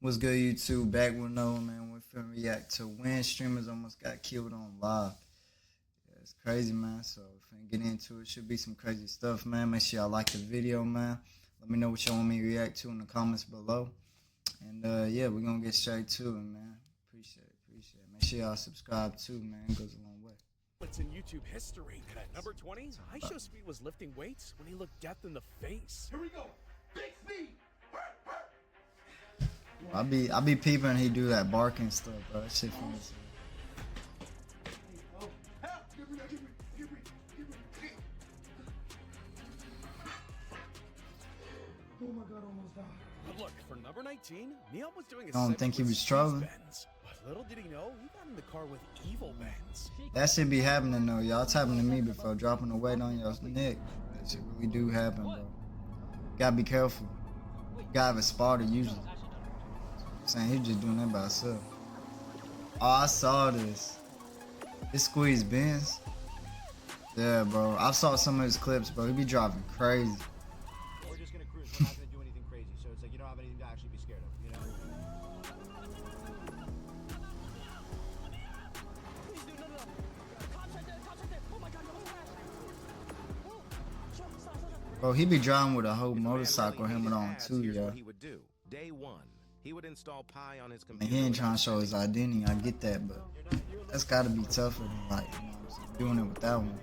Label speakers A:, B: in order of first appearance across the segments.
A: What's good, YouTube? Back with no man. We're finna react to when streamers almost got killed on live. Yeah, it's crazy, man. So finna get into it. Should be some crazy stuff, man. Make sure y'all like the video, man. Let me know what y'all want me to react to in the comments below. And yeah, we're gonna get straight to it, man. Appreciate it. Make sure y'all subscribe too, man. It goes a long way.
B: It's in YouTube history. At number 20, Isho Speed was lifting weights when he looked death in the face.
C: Here we go. Big Speed.
A: I be peeping he do that barking stuff, bro. That shit funny.
C: Oh, help! Give me. Oh my God, almost died.
B: But look, for number 19, Neil was doing a
A: I don't think he was trolling.
B: Benz. But little did he know, he got in the car with evil Benz.
A: That shit be happening though. Y'all tapping to me before dropping the weight on your neck. That shit really do happen, bro. Gotta be careful. Gotta have a spotter usually. Saying he just doing that by himself. Oh, I saw this. This squeeze Benz. Yeah, bro. I saw some of his clips, bro. He be driving crazy.
D: We're just gonna cruise. We're not gonna do anything crazy. So it's like you don't have anything to actually be scared of, you know?
A: Bro, he be driving with a whole motorcycle helmet on too,
E: Here's
A: yo.
E: what he would do. Day one, he would install Pi on his
A: And
E: computer.
A: he ain't trying to show his identity. I get that, but that's gotta be tougher than like, you know what I'm saying, doing it with that one.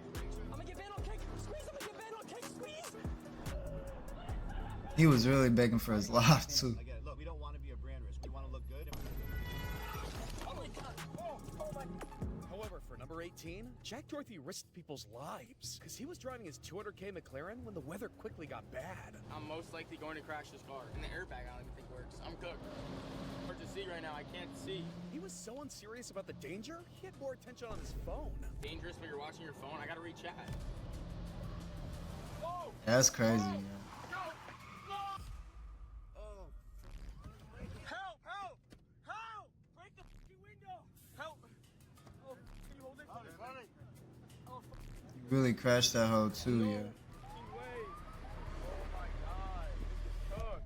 A: He was really begging for his life too.
D: Again, look, we don't want to be a brand risk. We want to look good.
B: However, for number 18, Jack Dorothy risked people's lives because he was driving his 200K McLaren when the weather quickly got bad.
F: I'm most likely going to crash this car. And the airbag I don't even think works. I'm cooked. Hard to see right now. I can't see.
B: He was so unserious about the danger, he had more attention on his phone.
F: Dangerous, but you're watching your phone. I gotta read chat. Whoa!
A: That's crazy, yo.
F: Help! Help! Help! Break the fucking window! Help! Oh, can you hold it? Oh,
A: He really crashed that hoe too, yeah.
F: fucking way. Oh my God. Cooked.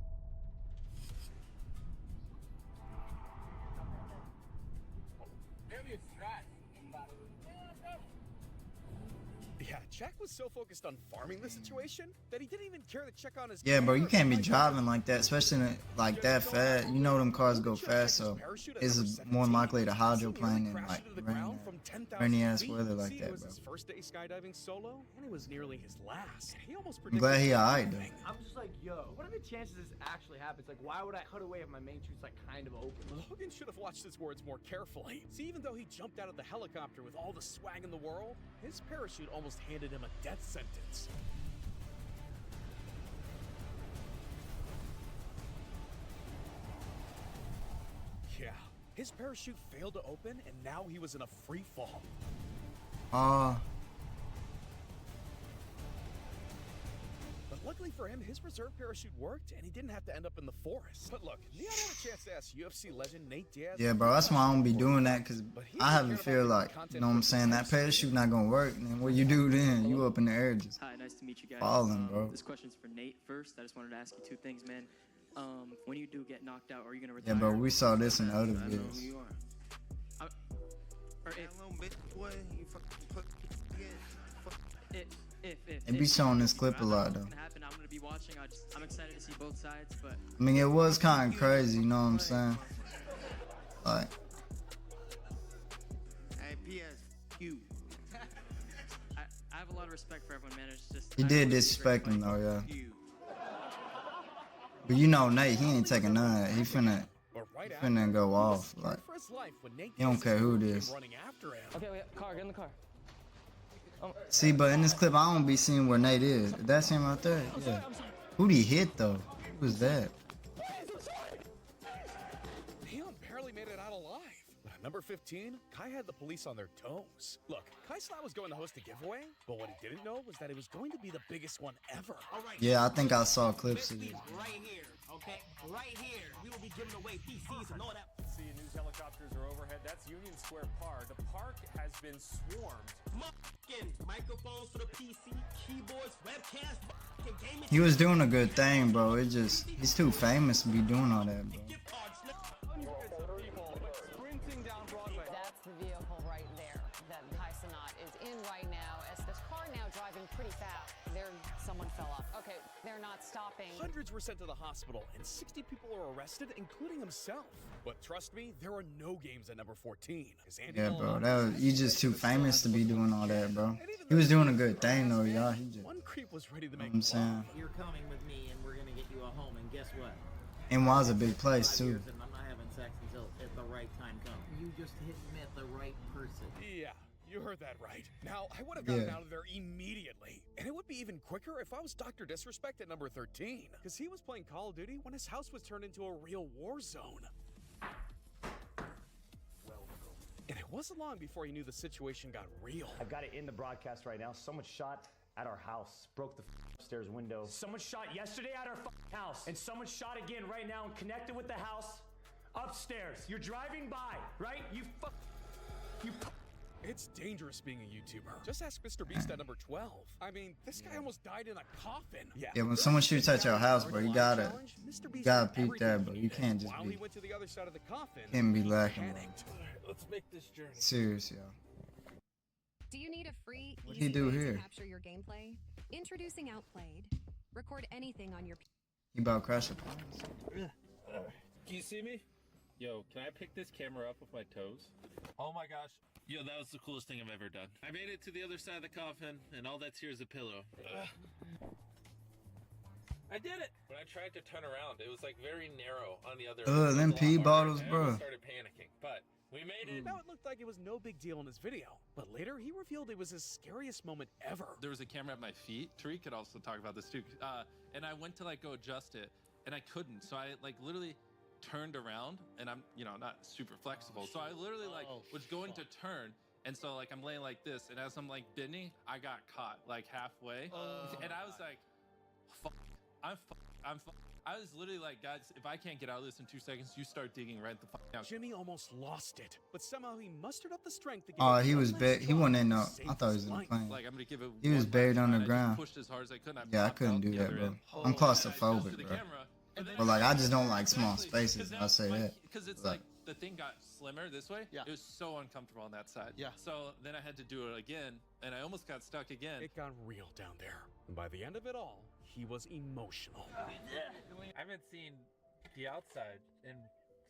F: Maybe it's trash.
B: Yeah, Jack was so focused on farming the situation that he didn't even care to check on his
A: Yeah, bro, you
B: camera.
A: can't be driving like that, especially like that fast. You know them cars go fast, so it's more likely to hydroplane than like rainy ass weather like
B: It
A: that,
B: was
A: bro.
B: his first day skydiving solo, and it was nearly his last. He almost
A: I'm glad he
B: predicted
A: alright though.
B: everything.
G: I'm just like, yo, what are the chances this actually happens? Like, why would I cut away if my main chute's like kind of open?
B: Logan should have watched his words more carefully. See, even though he jumped out of the helicopter with all the swag in the world, his parachute almost handed him a death sentence. Yeah, his parachute failed to open, and now he was in a free fall. But luckily for him, his reserve parachute worked, and he didn't have to end up in the forest. But look, Neon had a chance to ask UFC legend Nate Diaz.
A: Yeah, bro, that's why I don't be doing that, cause I have a fear like, you know what I'm saying, that parachute not gonna work, and what you do then, you up in the air just
H: Hi, nice to meet you guys.
A: falling, bro.
H: This question's for Nate first. I just wanted to ask you two things, man. When you do get knocked out, are you gonna retire?
A: Yeah, bro, we saw this in the other
H: I don't know
A: videos.
H: who you are. Or if
A: They be showing this clip a lot, though.
H: What's gonna happen? I'm gonna be watching. I'm excited to see both sides, but
A: I mean, it was kind of crazy, you know what I'm saying? Like,
D: Hey, PS, Q.
H: I have a lot of respect for everyone, man. It's just
A: he
H: I
A: did
H: always
A: disrespect
H: regret
A: him
H: my-
A: though, yeah. But you know, Nate, he ain't taking none of that. He finna
B: But right
A: finna
B: after,
A: go
B: he was
A: off,
B: scared
A: like,
B: for his life when Nate
A: he don't
B: Diaz's
A: care who it
B: crew came
A: is.
B: running after him.
H: Okay, wait, car, get in the car.
A: See, but in this clip, I don't be seeing where Nate is. That's him right there. Yeah. Who'd he hit though? Who was that?
B: Neon barely made it out alive. But at number 15, Kai had the police on their toes. Look, Kai Slat was going to host a giveaway, but what he didn't know was that it was going to be the biggest one ever.
A: Yeah, I think I saw clips of this.
I: Right here, okay? Right here. We will be giving away PCs and all that.
J: See, news helicopters are overhead. That's Union Square Park. The park has been swarmed.
I: Motherfucking microphones for the PC, keyboards, webcasts, motherfucking gaming.
A: He was doing a good thing, bro. It just, he's too famous to be doing all that, bro.
I: Gift cards,
K: going pretty fast. Someone fell off. Okay, they're not stopping.
B: Hundreds were sent to the hospital, and 60 people are arrested, including himself. But trust me, there are no games at number 14.
A: Yeah, bro, you just too famous to be doing all that, bro. He was doing a good thing, though, y'all. He just,
B: one creep was ready to make
A: I'm saying.
I: You're coming with me, and we're gonna get you a home. And guess what?
A: NY's a big place, too.
I: And I'm not having sex until at the right time comes. You just hit and met the right person.
B: Yeah. You heard that right. Now, I would have gotten out of there immediately. And it would be even quicker if I was Dr. Disrespect at number 13. Because he was playing Call of Duty when his house was turned into a real war zone. And it wasn't long before he knew the situation got real.
D: I've got it in the broadcast right now. Someone shot at our house, broke the upstairs window. Someone shot yesterday at our house, and someone shot again right now and connected with the house upstairs. You're driving by, right?
B: It's dangerous being a YouTuber. Just ask Mr. Beast at number 12. I mean, this guy almost died in a coffin.
A: Yeah, when someone shoots at your house, bro, you gotta peep that, bro. You can't just
B: While he went to the other side of the coffin,
A: can't be lacking, bro.
B: Let's make this journey.
A: Serious, yo.
L: Do you need a free,
A: What'd
L: easy
A: he do
L: way
A: here?
L: to capture your gameplay? Introducing Outplayed. Record anything on your.
A: He about crashing.
M: Can you see me? Yo, can I pick this camera up with my toes? Oh my gosh. Yo, that was the coolest thing I've ever done. I made it to the other side of the coffin, and all that's here is a pillow. I did it! When I tried to turn around, it was like very narrow on the other end.
A: Them pee bottles, bro.
M: I started panicking, but we made it.
B: Now it looked like it was no big deal in his video, but later he revealed it was his scariest moment ever.
M: There was a camera at my feet. Tariq could also talk about this too. And I went to like go adjust it, and I couldn't. So I like literally turned around, and I'm, you know, not super flexible. So I literally like was going to turn, and so like I'm laying like this, and as I'm like bending, I got caught like halfway, and I was like, fuck, I'm I was literally like, guys, if I can't get out of this in 2 seconds, you start digging right the fuck out.
B: Jimmy almost lost it, but somehow he mustered up the strength to get
A: Oh, he was he wasn't in no. I thought he was in the plane.
M: Like, I'm gonna give it
A: He was buried underground.
M: Pushed as hard as I could.
A: Yeah, I couldn't do that, bro. I'm claustrophobic, bro. But like, I just don't like small spaces. I'll say that.
M: Because it's like the thing got slimmer this way. Yeah. It was so uncomfortable on that side.
B: Yeah.
M: So then I had to do it again, and I almost got stuck again.
B: It got real down there. And by the end of it all, he was emotional.
M: I haven't seen the outside in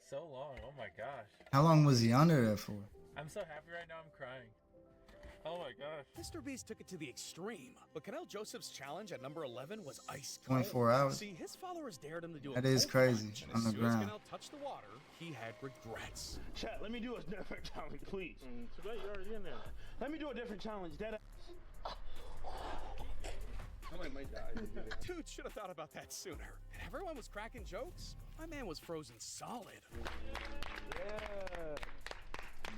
M: so long. Oh my gosh.
A: How long was he under there for?
M: I'm so happy right now. I'm crying. Oh my gosh.
B: Mr. Beast took it to the extreme, but Canal Joseph's challenge at number 11 was ice cold.
A: 24 hours.
B: See, his followers dared him to do
A: That
B: a
A: is
B: cold
A: crazy,
B: plunge, and
A: on the
B: as soon as
A: ground.
B: Canal touched the water, he had regrets.
C: Chat, let me do a different challenge, please. Too bad you're already in there. Let me do a different challenge.
B: I might die. Dude should have thought about that sooner. And everyone was cracking jokes. My man was frozen solid.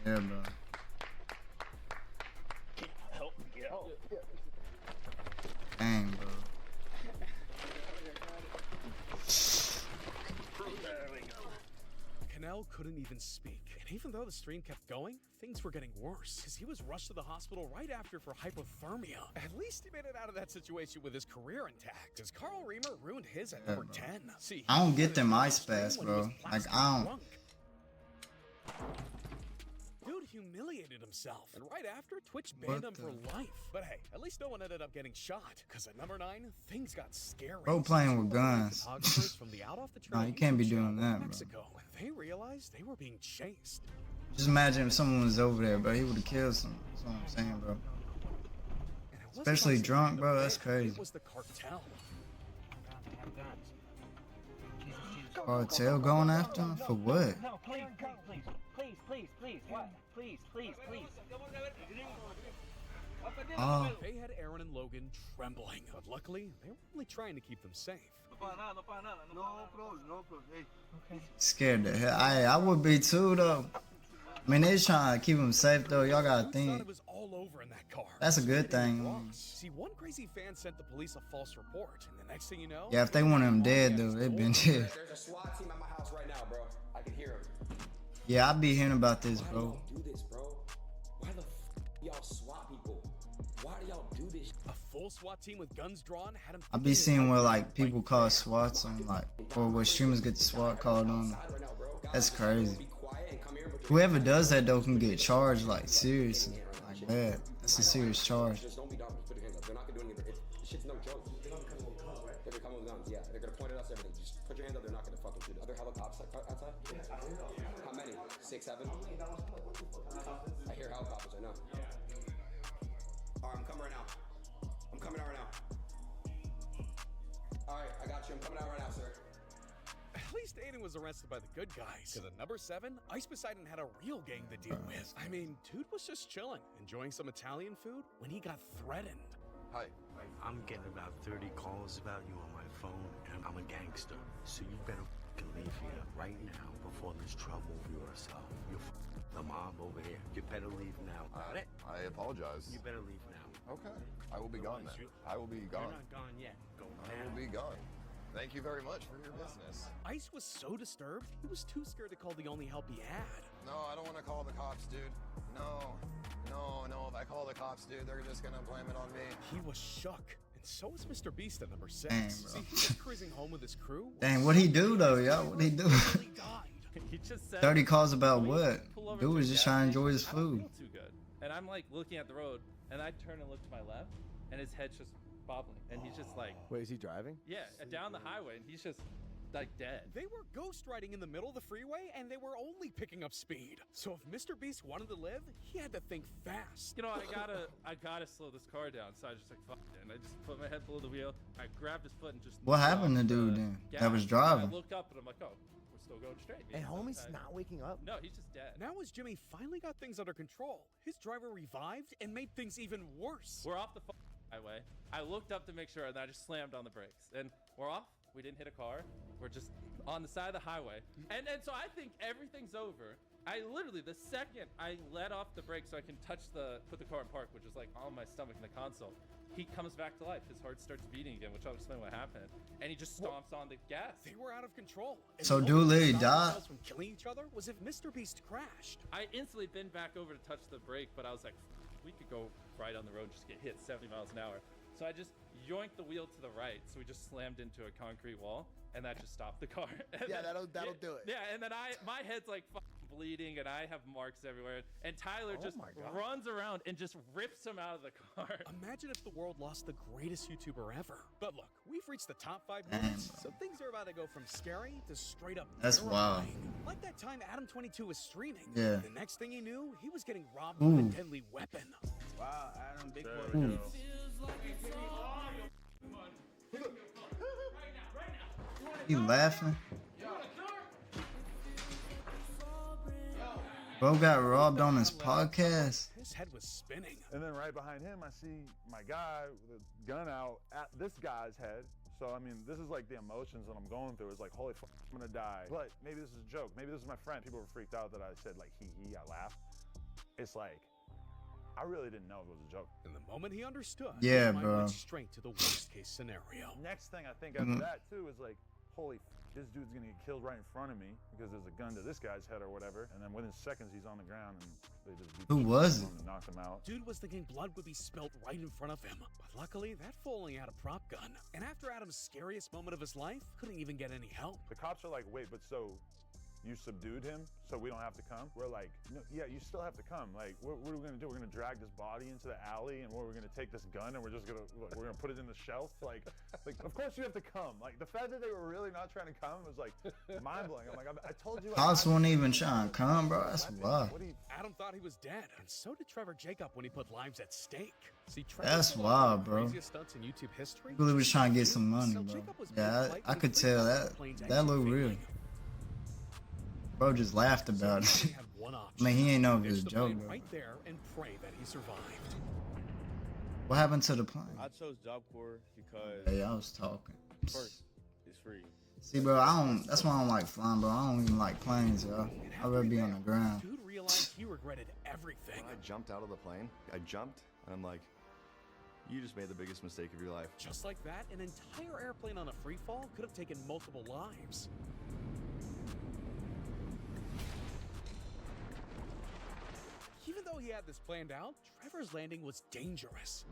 A: Yeah, bro.
C: Help me get out.
A: Dang, bro.
C: There we go.
B: Canal couldn't even speak. And even though the stream kept going, things were getting worse. Because he was rushed to the hospital right after for hypothermia. At least he made it out of that situation with his career intact. Because Carl Reamer ruined his at number 10. See,
A: I don't get them ice baths, bro. Like, I don't.
B: Dude humiliated himself. And right after, Twitch banned
A: What
B: him for life. But hey, at least no one ended up getting shot. Because at number 9, things got scary.
A: Bro playing with guns.
B: Photographers from the Out Off the
A: Nah,
B: Trail
A: you can't be
B: YouTube
A: doing
B: channel in
A: that, bro.
B: Mexico. When they realized they were being chased.
A: Just imagine if someone was over there, bro. He would have killed someone. That's what I'm saying, bro. Especially drunk, bro. That's crazy.
B: It was the cartel.
A: Cartel going after him? For what?
I: No, please, what? Please.
A: Oh.
B: They had Aaron and Logan trembling, but luckily, they were only trying to keep them safe.
A: Scared the hell. I would be too, though. I mean, they're trying to keep him safe, though. Y'all gotta think.
B: It was all over in that car.
A: That's a good thing.
B: See, one crazy fan sent the police a false report, and the next thing you know,
A: Yeah, if they want him dead, though, they've been dead.
N: There's a SWAT team at my house right now, bro. I can hear them.
A: Yeah, I be hearing about this, bro.
N: Do this, bro. Why the y'all SWAT people? Why do y'all do this?
B: a full SWAT team with guns drawn had him.
A: I be seeing where like people call SWATs on like, or where streamers get the SWAT called on them. That's crazy. Whoever does that though can get charged like seriously, like bad. That's a serious charge.
N: Just don't be dumb. Just put your hands up. They're not gonna do anything cops outside? How many? 6, 7? I hear helicopters, I know. Alright, I'm coming right now. I'm coming out right now. Alright, I got you. I'm coming out right now, sir.
B: At least Aiden was arrested by the good guys. Because at number 7, Ice Poseidon had a real gang to deal with. I mean, dude was just chilling, enjoying some Italian food when he got threatened.
O: Hi.
P: I'm getting about 30 calls about you on my phone, and I'm a gangster. So you better leave here right now before there's trouble for yourself. You're the mob over here. You better leave now. Got it?
O: I apologize.
P: You better leave now.
O: Okay. I will be gone then. I will be gone.
P: You're not gone yet. Go now.
O: I will be gone. Thank you very much for your business.
B: Ice was so disturbed, he was too scared to call the only help he had.
O: No, I don't want to call the cops, dude. No. If I call the cops, dude, they're just gonna blame it on me.
B: He was shook. And so was Mr. Beast at number 6.
A: Damn, bro.
B: See, he was cruising home with his crew.
A: Dang, what'd he do though, y'all? What'd he do?
M: He just said
A: 30 calls about what?
M: pull over
A: Dude
M: to
A: was
M: a
A: just
M: gas
A: trying to enjoy his
M: station. I don't
A: food.
M: feel too good. And I'm like looking at the road, and I turn and look to my left, and his head's just bobbling, and he's just like,
Q: Wait, is he driving?
M: yeah, down the highway, and he's just like dead.
B: They were ghost riding in the middle of the freeway, and they were only picking up speed. So if Mr. Beast wanted to live, he had to think fast.
M: You know, I gotta slow this car down. So I just like fuck it, and I just put my head below the wheel. I grabbed his foot and just.
A: What
M: knocked
A: happened to
M: off
A: dude
M: the
A: then?
M: gas.
A: That was
M: And
A: driving.
M: I looked up and I'm like, oh, we're still going straight.
Q: And homie's not waking up?
M: No, he's just dead.
B: Now as Jimmy finally got things under control, his driver revived and made things even worse.
M: We're off the highway. I looked up to make sure, and I just slammed on the brakes. And we're off. We didn't hit a car. We're just on the side of the highway. And so I think everything's over. I literally, the second I let off the brake so I can put the car in park, which is like on my stomach in the console, he comes back to life. His heart starts beating again, which I'll explain what happened. And he just stomps on the gas.
B: They were out of control. And
A: So
B: the
A: dude
B: only
A: literally
B: thing stopping
A: died?
B: themselves from killing each other was if Mr. Beast crashed.
M: I instantly bent back over to touch the brake, but I was like, we could go right on the road, just get hit 70 miles an hour. So I just yoinked the wheel to the right, so we just slammed into a concrete wall, and that just stopped the car. And
Q: Yeah,
M: then-
Q: that'll do it.
M: Yeah, and then my head's like fucking bleeding, and I have marks everywhere, and Tyler just runs around and just rips him out of the car.
B: Imagine if the world lost the greatest YouTuber ever. But look, we've reached the top 5
A: Damn,
B: minutes,
A: bro.
B: so things are about to go from scary to straight up
A: That's wild.
B: terrifying. Like that time Adam22 was streaming.
A: Yeah.
B: The next thing he knew, he was getting robbed
A: Ooh.
B: with a deadly weapon.
F: Wow, Adam, big
A: Ooh.
F: boy.
A: You laughing? Bro got robbed on his podcast.
B: His head was spinning.
C: And then right behind him, I see my guy with a gun out at this guy's head. So, I mean, this is like the emotions that I'm going through. It's like, holy fuck, I'm gonna die. But maybe this is a joke. Maybe this is my friend. People were freaked out that I said like, I laughed. It's like, I really didn't know it was a joke.
B: And the moment he understood,
A: Yeah,
B: his mind
A: bro.
B: went straight to the worst case scenario.
C: Next thing I think after that too is like, holy f, this dude's gonna get killed right in front of me because there's a gun to this guy's head or whatever. And then within seconds, he's on the ground and they just beat
A: Who
C: the shit
A: was
C: out of
A: it?
C: him and knocked him out.
B: Dude was thinking blood would be spilt right in front of him. But luckily, that fool only had a prop gun. And after Adam's scariest moment of his life, couldn't even get any help.
C: The cops are like, wait, but so you subdued him, so we don't have to come? We're like, no, yeah, you still have to come. Like, what are we gonna do? We're gonna drag this body into the alley, and we're gonna take this gun, and we're gonna put it in the shelf. Like, of course you have to come. Like, the fact that they were really not trying to come was like mind blowing. I'm like, I told you.
A: Cops won't even try and come, bro. That's wild.
B: Adam thought he was dead, and so did Trevor Jacob when he put lives at stake. See, Trevor
A: That's
B: was one
A: wild,
B: of the
A: bro.
B: craziest stunts in YouTube history.
A: He really was trying to get some money,
B: So
A: bro.
B: Jacob was
A: Yeah,
B: made
A: I
B: like
A: could
B: the
A: tell
B: freak
A: that.
B: plane's
A: That
B: engine
A: looked real.
B: failing.
A: Bro just laughed about it.
B: He had one
A: I
B: option.
A: mean, he ain't know if it
B: Ditch
A: was a
B: the
A: joke,
B: plane
A: bro.
B: right there and pray that he survived.
A: What happened to the plane?
F: I chose Job Corps because
A: Hey, I was talking.
F: first, it's free.
A: See, bro, that's why I don't like flying, bro. I don't even like planes, yo. I'd rather be on the ground.
B: Dude realized he regretted everything.
R: When I jumped out of the plane, I jumped, and I'm like, you just made the biggest mistake of your life.
B: Just like that, an entire airplane on a free fall could have taken multiple lives. Even though he had this planned out, Trevor's landing was dangerous.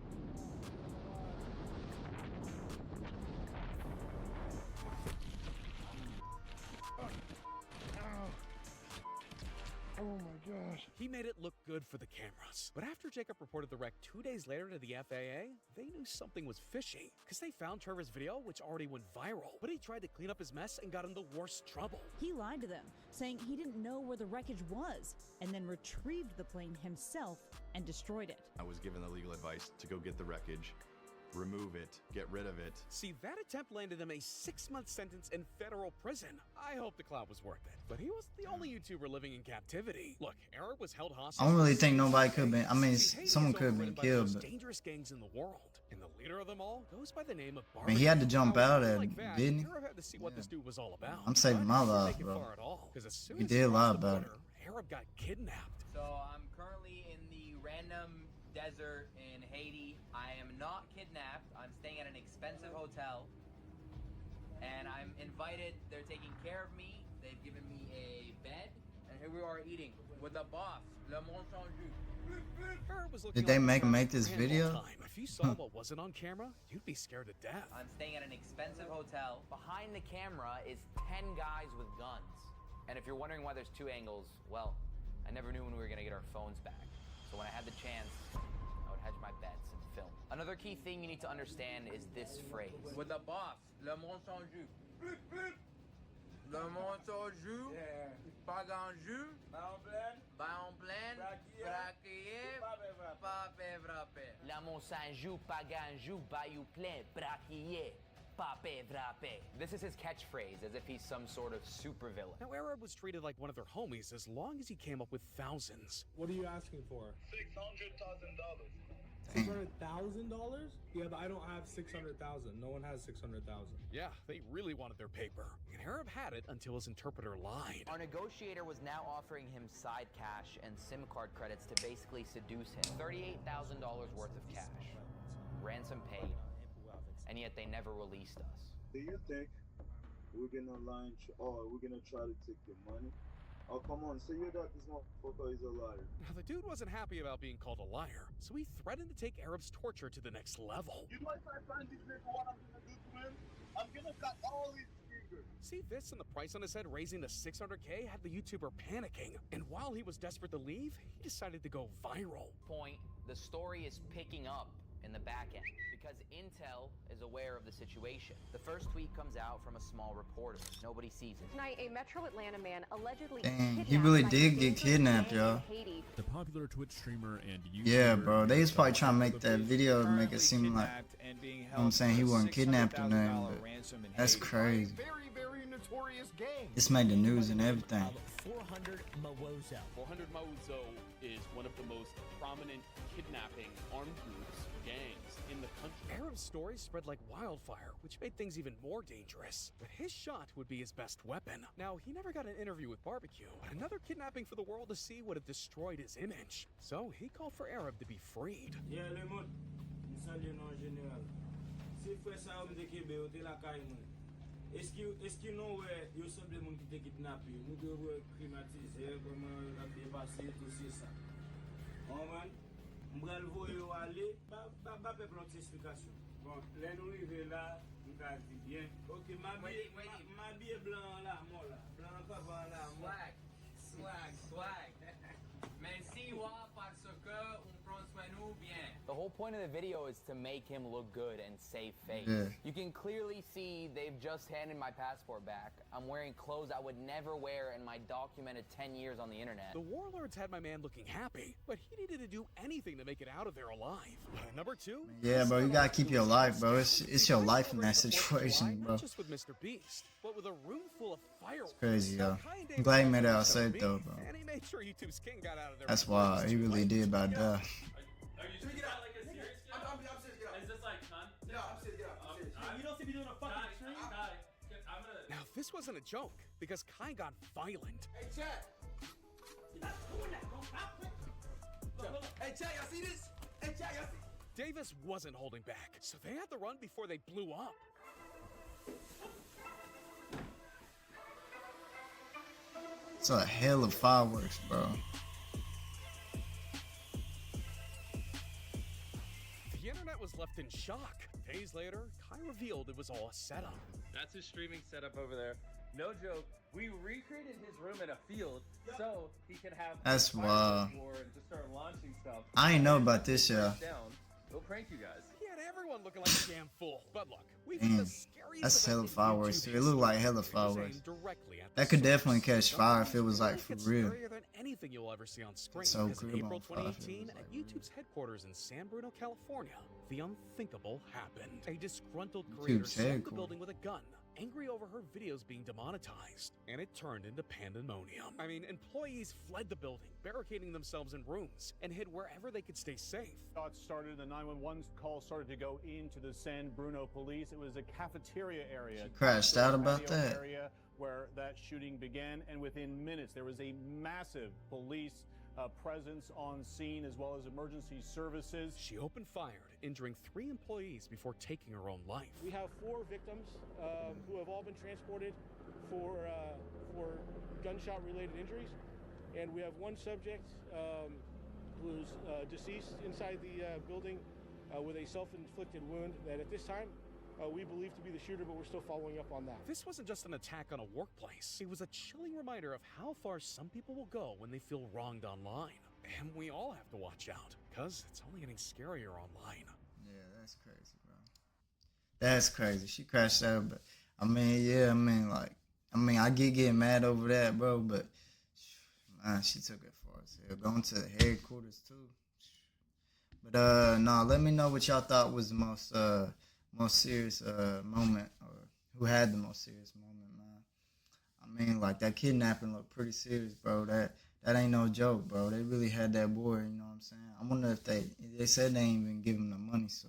C: Oh my gosh.
B: He made it look good for the cameras. But after Jacob reported the wreck 2 days later to the FAA, they knew something was fishy. Because they found Trevor's video, which already went viral. But he tried to clean up his mess and got into worse trouble.
S: He lied to them, saying he didn't know where the wreckage was, and then retrieved the plane himself and destroyed it.
R: I was given the legal advice to go get the wreckage, remove it, get rid of it.
B: See, that attempt landed him a 6-month sentence in federal prison. I hope the clout was worth it. But he wasn't the only YouTuber living in captivity. Look, Arab was held hostage.
A: I don't really think nobody could have been. I mean, someone could have been killed, but
B: dangerous gangs in the world. And the leader of them all goes by the name of
A: I mean, he had to jump out at,
B: that,
A: didn't he?
B: Arab had to see what this dude was all about.
A: I'm saving my life, bro. He did lie about it.
B: Arab got kidnapped.
T: So I'm currently in the random desert in Haiti. I am not kidnapped. I'm staying at an expensive hotel. And I'm invited. They're taking care of me. They've given me a bed. And here we are eating with the boss, Le Monde Sans Jus.
A: Did they make this video?
B: If you saw what wasn't on camera, you'd be scared to death.
T: I'm staying at an expensive hotel. Behind the camera is 10 guys with guns. And if you're wondering why there's 2 angles, well, I never knew when we were gonna get our phones back. So when I had the chance, I would hedge my bets and film. Another key thing you need to understand is this phrase. With the boss, Le Monde Sans Jus. Le Monde Sans Jus. Pas grand jus. Pas en pleine. Braquillé. Pas pévrapé. Le Monde Sans Jus, pas grand jus, bayou plein. Braquillé. This is his catchphrase, as if he's some sort of supervillain.
B: Now, Arab was treated like one of their homies as long as he came up with thousands.
F: What are you asking for?
A: Dang.
F: $600,000? Yeah, but I don't have 600,000. No one has 600,000.
B: Yeah, they really wanted their paper. And Arab had it until his interpreter lied.
T: Our negotiator was now offering him side cash and SIM card credits to basically seduce him. $38,000 worth of cash. Ransom paid. And yet they never released us.
U: Do you think we're gonna launch or we're gonna try to take your money? Oh, come on, say you that this motherfucker is a liar.
B: Now, the dude wasn't happy about being called a liar, so he threatened to take Arab's torture to the next level.
U: You know if I find this nigga, what I'm gonna do to him? I'm gonna cut all his fingers.
B: See, this and the price on his head raising to $600K had the YouTuber panicking. And while he was desperate to leave, he decided to go viral.
T: Point, the story is picking up in the back end because Intel is aware of the situation. The first tweet comes out from a small reporter. Nobody sees it.
L: Tonight, a Metro Atlanta man allegedly
A: Dang, he really did get kidnapped, y'all.
V: The popular Twitch streamer and YouTuber.
A: Yeah, bro. They was probably trying to make that video to make it seem like, you know what I'm saying, he wasn't kidnapped or nothing, but that's crazy.
F: Very notorious gang.
A: This made the news and everything.
F: 400 Mawozo.
W: 400 Mawozo is one of the most prominent kidnapping armed groups, gangs in the country.
B: Arab's story spread like wildfire, which made things even more dangerous. But his shot would be his best weapon. Now, he never got an interview with Barbecue, but another kidnapping for the world to see would have destroyed his image. So he called for Arab to be freed.
F: Yeah, Lemon. Salut non général. Si frère ça on te kebe o te la kay moun. Est-ce que non ouais, yo semble moun ki te kidnappé. Nous devons climatiser comment la dépasser tout ça. On man, m'bral voyo aller, pas faire l'autre explication. Bon, là nous arriver là, nous ka dit bien. OK, ma billet blanc là, moi là. Blanc pas là, moi.
T: Swag. Merci wa parce que on prend soin nous bien. The whole point of the video is to make him look good and save face.
A: Yeah.
T: You can clearly see they've just handed my passport back. I'm wearing clothes I would never wear in my documented 10 years on the internet.
B: The warlords had my man looking happy, but he needed to do anything to make it out of there alive. But at number 2,
A: Yeah, bro, you gotta keep your life, bro. It's your life in that situation, bro.
B: not just with Mr. Beast, but with a room full of fireworks.
A: Crazy, yo. I'm glad he made it out safe, though, bro.
B: And he made sure YouTube's king got out of there.
A: That's why he really did about that.
J: Are you doing that like a serious game? I'm serious, get out. Is this like fun?
F: Yeah, I'm serious, get out. You don't see me doing a fucking stream?
J: I'm gonna...
B: Now, this wasn't a joke, because Kai got violent.
F: Hey, chat. You're not doing that, bro. Look. Hey, chat, y'all see this? Hey, chat, y'all see?
B: Davis wasn't holding back, so they had to run before they blew up.
A: It's a hell of fireworks, bro.
B: The internet was left in shock. Days later, Kai revealed it was all a setup.
J: That's his streaming setup over there. No joke.
E: We recreated his room in a field so he could have
A: That's
E: fireworks
A: wild.
E: war and just start launching stuff.
A: I ain't know about this, yeah.
E: Down. We'll prank you guys.
B: He had everyone looking like a damn fool. But look, we've
A: Damn,
B: the scariest
A: that's hella
B: event in
A: fireworks
B: YouTube
A: too. It looked like
B: history.
A: hella
B: It was aimed
A: fireworks.
B: directly at
A: That
B: the
A: could definitely
B: source.
A: catch fire if it was like
B: It
A: for
B: gets
A: real.
B: scarier than anything you'll ever see on screen.
A: So
B: because in
A: cool
B: April
A: on fire if it was
B: 2018,
A: like
B: at YouTube's headquarters in San Bruno, California, the unthinkable happened. A disgruntled creator
A: YouTube's
B: stormed the
A: headquarters.
B: building with a gun, angry over her videos being demonetized, and it turned into pandemonium. I mean, employees fled the building, barricading themselves in rooms, and hid wherever they could stay safe.
G: Shots started, the 911 call started to go into the San Bruno police. It was a cafeteria area.
A: She crashed out about
G: patio
A: that.
G: Area where that shooting began, and within minutes there was a massive police presence on scene as well as emergency services.
B: She opened fire, injuring 3 employees before taking her own life.
H: We have 4 victims who have all been transported for gunshot-related injuries, and we have 1 subject who's deceased inside the building with a self-inflicted wound that at this time we believe to be the shooter, but we're still following up on that.
B: This wasn't just an attack on a workplace. It was a chilling reminder of how far some people will go when they feel wronged online. And we all have to watch out, because it's only getting scarier online.
A: Yeah, that's crazy, bro. That's crazy. She crashed out, but I mean, yeah, I get getting mad over that, bro, but man, she took it far as hell. Going to the headquarters too. But let me know what y'all thought was the most serious moment, or who had the most serious moment, man. I mean, like, that kidnapping looked pretty serious, bro. That ain't no joke, bro. They really had that boy, you know what I'm saying? I wonder if they said they ain't even give him the money, so.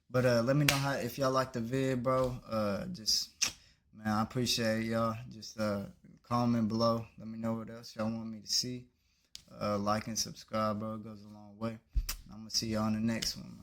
A: But let me know if y'all like the vid, bro. Man, I appreciate y'all. Just comment below. Let me know what else y'all want me to see. Like and subscribe, bro. It goes a long way. I'm gonna see y'all on the next one, man.